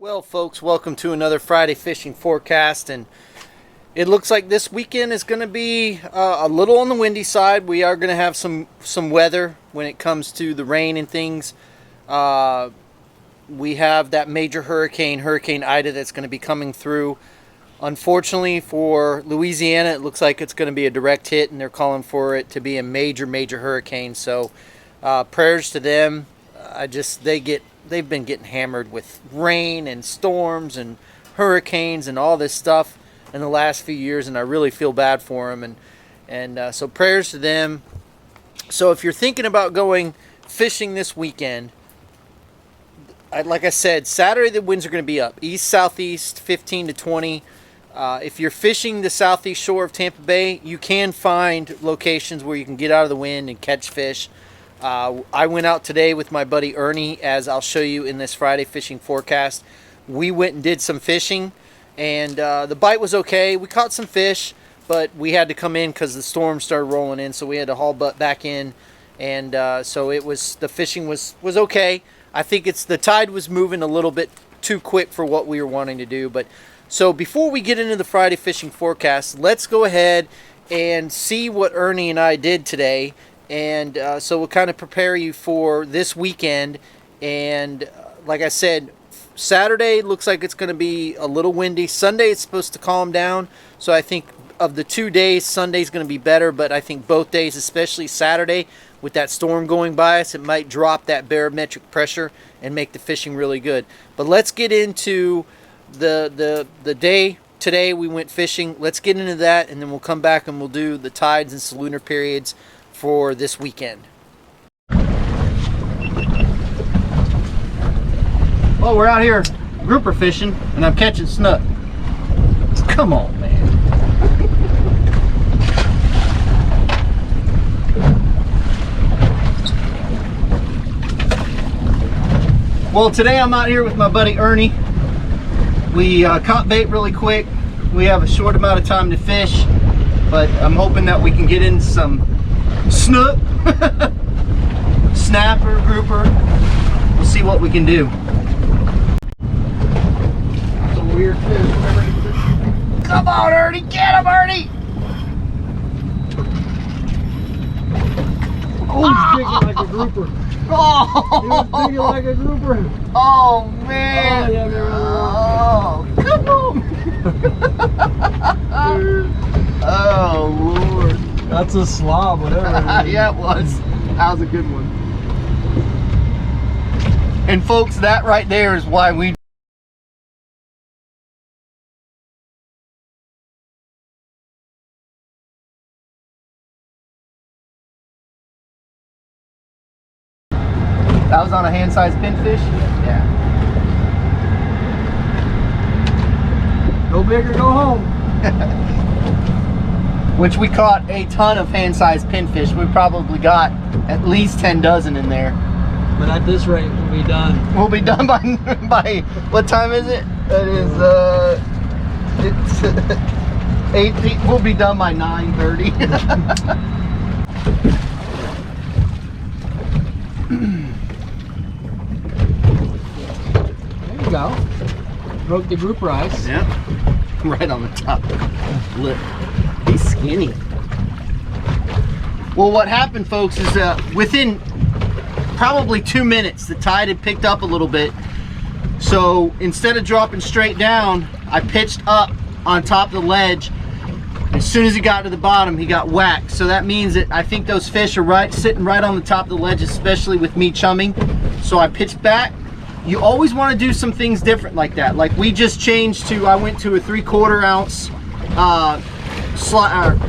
Well, folks, welcome to another Friday fishing forecast, and it looks like this weekend is going to be a little on the windy side. We are going to have some weather when it comes to the rain and things. We have that major hurricane, Hurricane Ida, that's going to be coming through. Unfortunately for Louisiana, it looks like it's going to be a direct hit, and they're calling for it to be a major hurricane. So prayers to them. They've been getting hammered with rain and storms and hurricanes and all this stuff in the last few years, and I really feel bad for them. And so prayers to them. So if you're thinking about going fishing this weekend, like I said, Saturday the winds are going to be up east-southeast 15 to 20. If you're fishing the southeast shore of Tampa Bay, you can find locations where you can get out of the wind and catch fish. I went out today with my buddy Ernie, as I'll show you in this Friday fishing forecast. We went and did some fishing, and the bite was okay. We caught some fish, but we had to come in because the storm started rolling in, so we had to haul butt back in. And so the fishing was okay. I think the tide was moving a little bit too quick for what we were wanting to do. But so before we get into the Friday fishing forecast, let's go ahead and see what Ernie and I did today. And so we'll kind of prepare you for this weekend. And like I said, Saturday looks like it's going to be a little windy. Sunday it's supposed to calm down. So I think of the 2 days, Sunday's going to be better. But I think both days, especially Saturday, with that storm going by us, it might drop that barometric pressure and make the fishing really good. But let's get into the day today we went fishing. Let's get into that, and then we'll come back and we'll do the tides and salooner periods for this weekend. Well, we're out here grouper fishing, and I'm catching snook. Come on, man. Well, today I'm out here with my buddy Ernie. We caught bait really quick. We have a short amount of time to fish, but I'm hoping that we can get in some snook, snapper, grouper. We'll see what we can do. It's a weird fish. Come on, Ernie, get him, Ernie! Oh, he's digging like a grouper. Oh, He was digging like a grouper. Oh man! Oh, yeah, Oh, come on! Oh Lord! That's a slob, whatever it is. Yeah, it was. That was a good one. And folks, that right there is why we That was on a hand-sized pinfish? Yeah. Go big or go home. Which we caught a ton of hand-sized pinfish. We probably got at least 10 dozen in there. But at this rate, we'll be done. We'll be done by what time is it? It is it's 8. We'll be done by 9:30. There you go. Broke the grouper ice. Yep. Right on the top lip. He's skinny. Well, what happened, folks, is within probably 2 minutes, the tide had picked up a little bit. So instead of dropping straight down, I pitched up on top of the ledge. As soon as he got to the bottom, he got whacked. So that means that I think those fish are sitting right on the top of the ledge, especially with me chumming. So I pitched back. You always want to do some things different like that. Like we just changed to, I went to a 3/4 ounce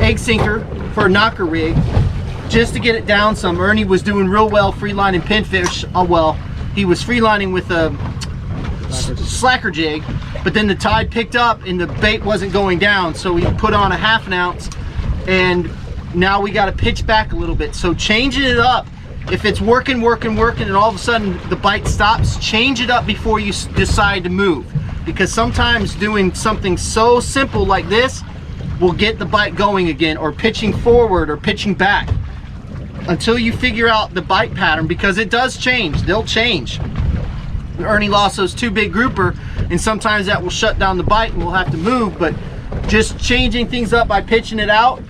egg sinker for a knocker rig just to get it down some. Ernie was doing real well freelining pinfish. Oh well, he was freelining with a slacker jig, but then the tide picked up and the bait wasn't going down, so we put on a 1/2 ounce, and now we got to pitch back a little bit. So changing it up, if it's working and all of a sudden the bite stops, change it up before you decide to move, because sometimes doing something so simple like this will get the bite going again, or pitching forward or pitching back until you figure out the bite pattern, because it does change. They'll change. Ernie lost those 2 big grouper, and sometimes that will shut down the bite and we'll have to move. But just changing things up by pitching it out,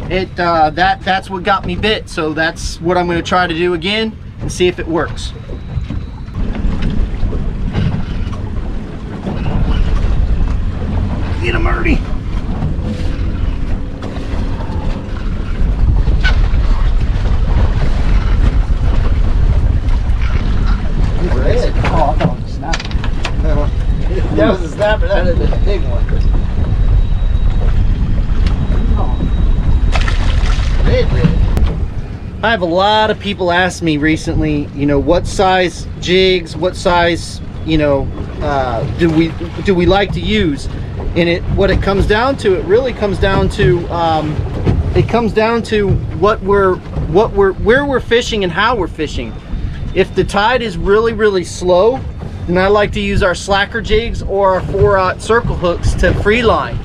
that's what got me bit. So that's what I'm going to try to do again and see if it works. Get him, Ernie. Oh, I thought it was a snapper. That was a snapper. That is a big one. I have a lot of people ask me recently, you know, what size jigs, what size, you know, do we like to use? And what it comes down to, it really comes down to where we're fishing and how we're fishing. If the tide is really slow, then I like to use our slacker jigs or our 4-aught circle hooks to free line.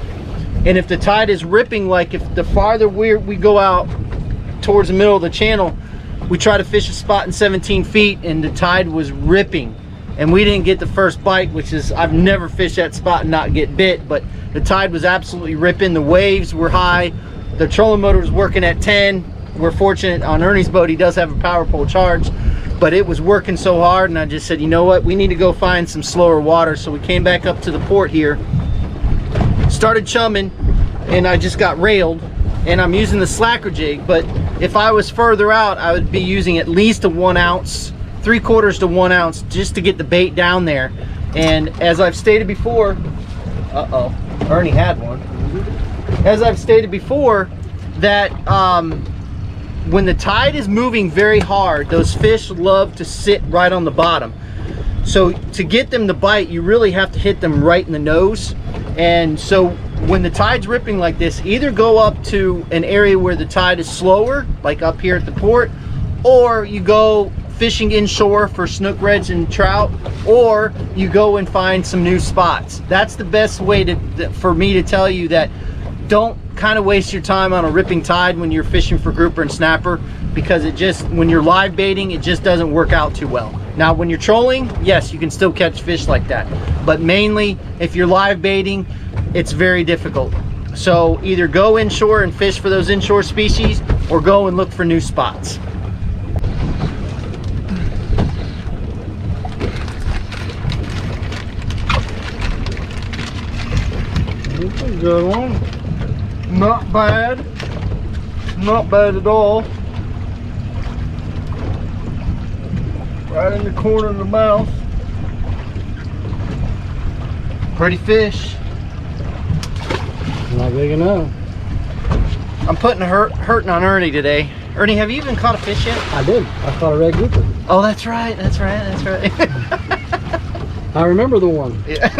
And if the tide is ripping, like if the farther we go out towards the middle of the channel, we try to fish a spot in 17 feet and the tide was ripping and we didn't get the first bite, which is, I've never fished that spot and not get bit, but the tide was absolutely ripping. The waves were high. The trolling motor was working at 10. We're fortunate on Ernie's boat, he does have a power pole charge, but it was working so hard, and I just said, you know what, we need to go find some slower water. So we came back up to the port here, started chumming, and I just got railed, and I'm using the slacker jig. But if I was further out, I would be using at least a 1 ounce, 3/4 to 1 ounce, just to get the bait down there. And as I've stated before, Ernie had one. As I've stated before, that when the tide is moving very hard, those fish love to sit right on the bottom. So to get them to bite, you really have to hit them right in the nose. And so when the tide's ripping like this, either go up to an area where the tide is slower, like up here at the port, or you go fishing inshore for snook, reds, and trout, or you go and find some new spots. That's the best way for me to tell you that don't kind of waste your time on a ripping tide when you're fishing for grouper and snapper, because it just, when you're live baiting, it just doesn't work out too well. Now when you're trolling, yes, you can still catch fish like that, but mainly if you're live baiting, it's very difficult. So either go inshore and fish for those inshore species, or go and look for new spots. This is a good one. Not bad. Not bad at all. Right in the corner of the mouth. Pretty fish. Not big enough. I'm putting a hurting on Ernie today. Ernie, have you even caught a fish yet? I did. I caught a red grouper. Oh, that's right. That's right. That's right. I remember the one. Yeah.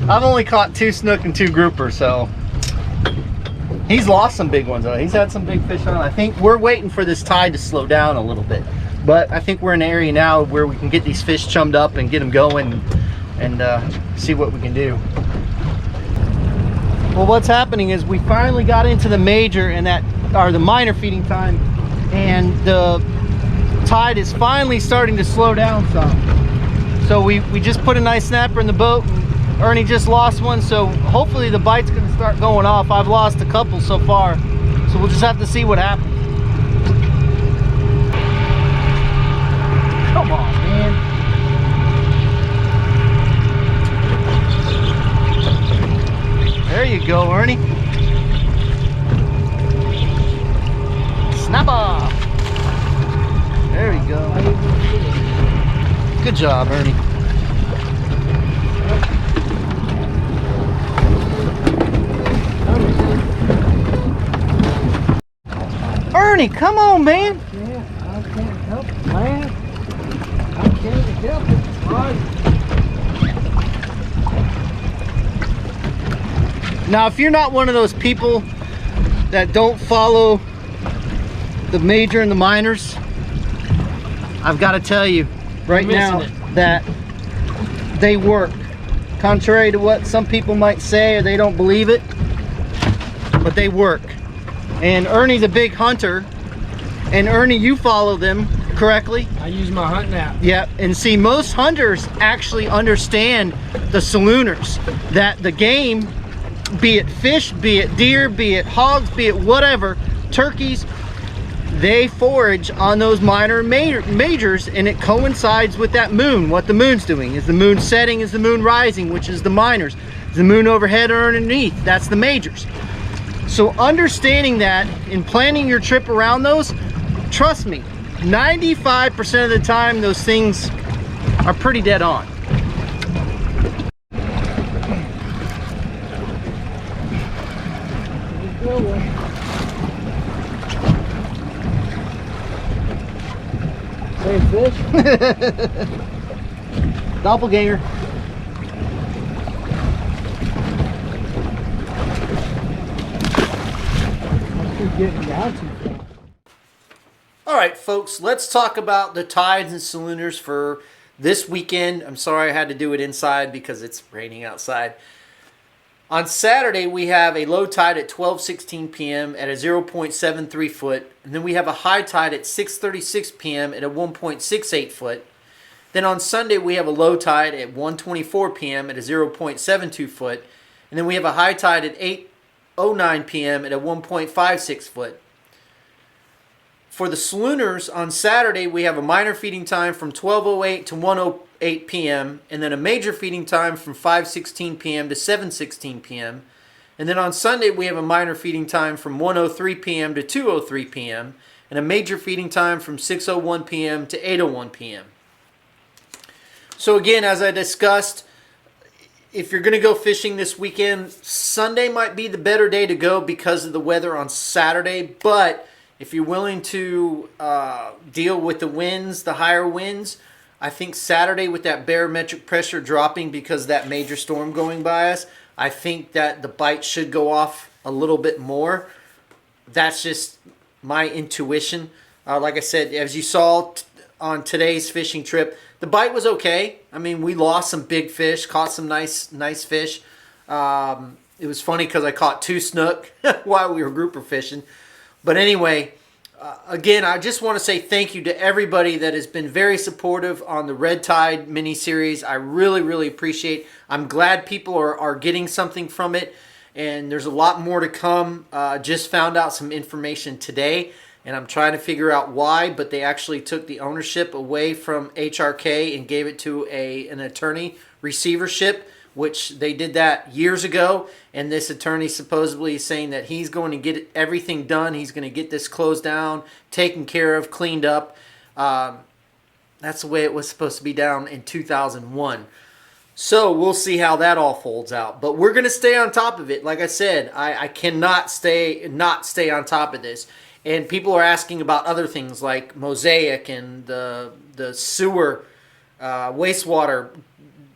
I've only caught 2 snook and 2 grouper, so he's lost some big ones though. He's had some big fish on. I think we're waiting for this tide to slow down a little bit, but I think we're in an area now where we can get these fish chummed up and get them going and see what we can do. Well, what's happening is we finally got into the major and the minor feeding time, and the tide is finally starting to slow down some. So we just put a nice snapper in the boat. Ernie just lost one, so hopefully the bite's gonna start going off. I've lost a couple so far, so we'll just have to see what happens. Come on, man. There you go, Ernie. Snap off. There you go. Good job, Ernie. Ernie, come on, man. Yeah, I can't help it, man. I can't help it. Right. Now, if you're not one of those people that don't follow the major and the minors, I've got to tell you right now that they work. Contrary to what some people might say, or they don't believe it, but they work. And Ernie's a big hunter, and Ernie, you follow them, correctly. I use my hunting app. Yep, and see, most hunters actually understand the salooners, that the game, be it fish, be it deer, be it hogs, be it whatever, turkeys, they forage on those minor majors, and it coincides with that moon, what the moon's doing. Is the moon setting, is the moon rising, which is the minors. Is the moon overhead or underneath? That's the majors. So understanding that and planning your trip around those, trust me, 95% of the time those things are pretty dead on. Same fish? Doppelganger. Getting down too far. All right, folks, let's talk about the tides and salooners for this weekend. I'm sorry I had to do it inside because it's raining outside. On Saturday, we have a low tide at 12:16 p.m. at a 0.73 foot. And then we have a high tide at 6:36 p.m. at a 1.68 foot. Then on Sunday, we have a low tide at 1:24 p.m. at a 0.72 foot. And then we have a high tide at 8:09 p.m. at a 1.56 foot. For the salooners, on Saturday, we have a minor feeding time from 12:08 to 1:08 p.m. and then a major feeding time from 5:16 p.m. to 7:16 p.m. And then on Sunday, we have a minor feeding time from 1:03 p.m. to 2:03 p.m. and a major feeding time from 6:01 p.m. to 8:01 p.m. So again, as I discussed, if you're going to go fishing this weekend, Sunday might be the better day to go because of the weather on Saturday, but if you're willing to deal with the winds, the higher winds, I think Saturday with that barometric pressure dropping because of that major storm going by us, I think that the bite should go off a little bit more. That's just my intuition. Like I said, as you saw on today's fishing trip, the bite was okay. I mean, we lost some big fish, caught some nice fish. It was funny because I caught 2 snook while we were grouper fishing. But anyway, again, I just want to say thank you to everybody that has been very supportive on the Red Tide mini-series. I really, really appreciate. I'm glad people are getting something from it, and there's a lot more to come. Just found out some information today, and I'm trying to figure out why, but they actually took the ownership away from HRK and gave it to an attorney receivership, which they did that years ago, and this attorney supposedly is saying that he's going to get everything done. He's going to get this closed down, taken care of, cleaned up. That's the way it was supposed to be down in 2001. So we'll see how that all folds out. But we're going to stay on top of it. Like I said, I cannot not stay on top of this. And people are asking about other things like Mosaic and the sewer, wastewater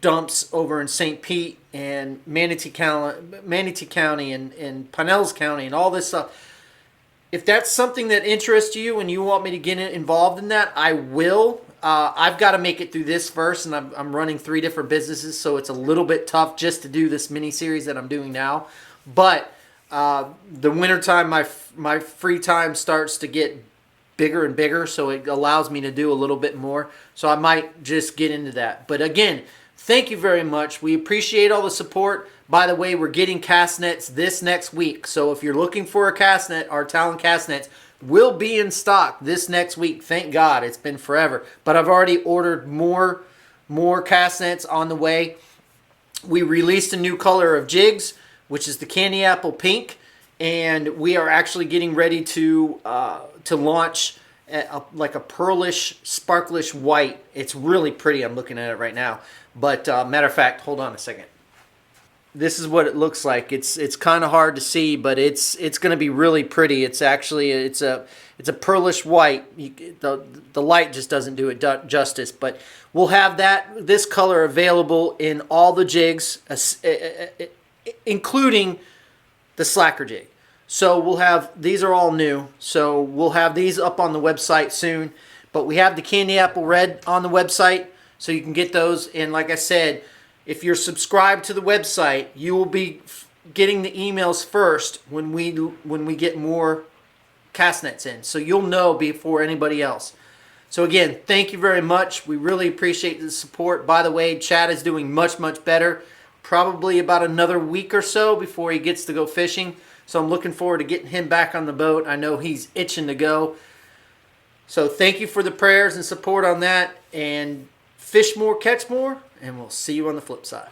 dumps over in St. Pete and Manatee County and Pinellas County and all this stuff. If that's something that interests you and you want me to get involved in that, I will. I've got to make it through this first, and I'm running 3 different businesses, so it's a little bit tough just to do this mini-series that I'm doing now. But the wintertime, my free time starts to get bigger and bigger, so it allows me to do a little bit more. So I might just get into that. But again, thank you very much. We appreciate all the support. By the way, we're getting cast nets this next week. So if you're looking for a cast net, our Talon cast nets will be in stock this next week. Thank God. It's been forever. But I've already ordered more cast nets on the way. We released a new color of jigs, which is the candy apple pink. And we are actually getting ready to launch like a pearlish, sparklish white. It's really pretty. I'm looking at it right now. But matter of fact, hold on a second. This is what it looks like. It's kind of hard to see, but it's going to be really pretty. It's actually it's a pearlish white. The light just doesn't do it justice. But we'll have this color available in all the jigs, including the slacker jig. So we'll have, these are all new. So we'll have these up on the website soon. But we have the candy apple red on the website, so you can get those. And like I said, if you're subscribed to the website, you will be getting the emails first when we get more cast nets in. So you'll know before anybody else. So again, thank you very much. We really appreciate the support. By the way, Chad is doing much, much better. Probably about another week or so before he gets to go fishing. So I'm looking forward to getting him back on the boat. I know he's itching to go. So thank you for the prayers and support on that. And fish more, catch more, and we'll see you on the flip side.